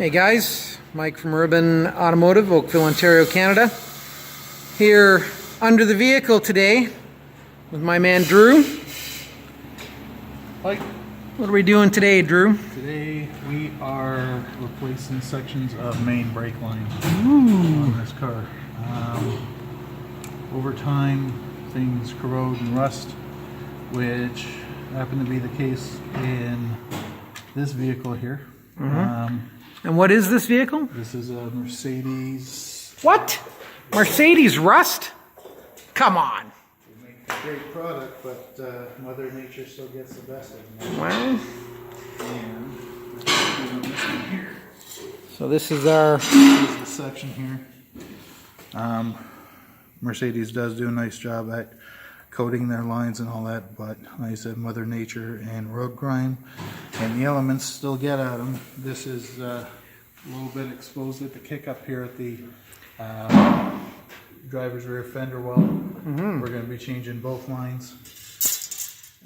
Hey guys, Mike from Urban Automotive, Oakville, Ontario, Canada. Here under the vehicle today with my man Drew. Hi. What are we doing today, Drew? Today we are replacing sections of main brake line on this car. Over time things corrode and rust, which happened to be the case in this vehicle here. And what is this vehicle? This is a Mercedes. What? Mercedes rust? Come on. We make a great product, but Mother Nature still gets the best of them. Well, And this one here. so this is our... This is the section here. Mercedes does do a nice job at coating their lines and all that, but like I said, Mother Nature and road grime and the elements still get at them. This is a little bit exposed at the kick up here at the driver's rear fender well. We're going to be changing both lines.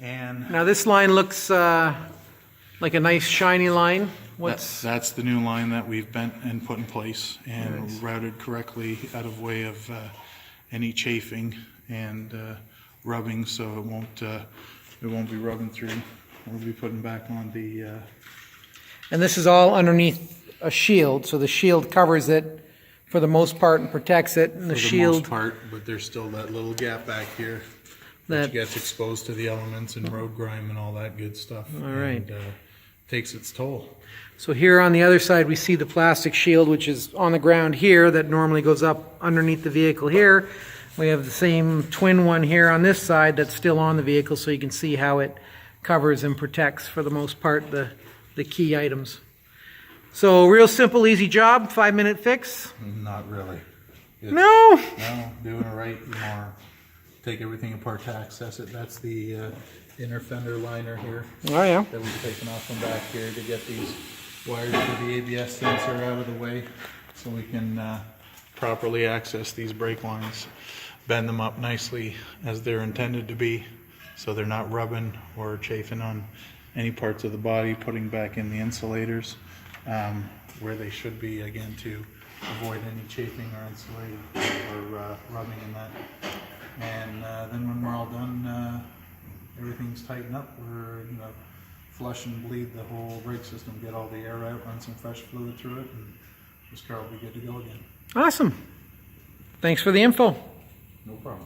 And Now this line looks like a nice shiny line. that's the new line that we've bent and put in place and routed correctly out of way of any chafing and rubbing, so it won't be rubbing through. We'll be putting back on the And this is all underneath a shield, so the shield covers it for the most part and protects it. And the shield, most part, but there's still that little gap back here that which gets exposed to the elements and road grime and all that good stuff. All right. And takes its toll. So here on the other side we see the plastic shield, which is on the ground here, that normally goes up underneath the vehicle here. We have the same twin one here on this side that's still on the vehicle, so you can see how it covers and protects for the most part the key items. So real simple, easy job, 5-minute fix. Not really. No. No, doing it right. You want to take everything apart to access it. That's the inner fender liner here Oh yeah. that we've taken off from back here to get these wires for the ABS sensor out of the way so we can properly access these brake lines, bend them up nicely as they're intended to be so they're not rubbing or chafing on any parts of the body, putting back in the insulators where they should be, again, to avoid any chafing or insulating or rubbing in that. And then when we're all done, everything's tightened up. We're going to flush and bleed the whole brake system, get all the air out, run some fresh fluid through it, and this car will be good to go again. Awesome. Thanks for the info. No problem.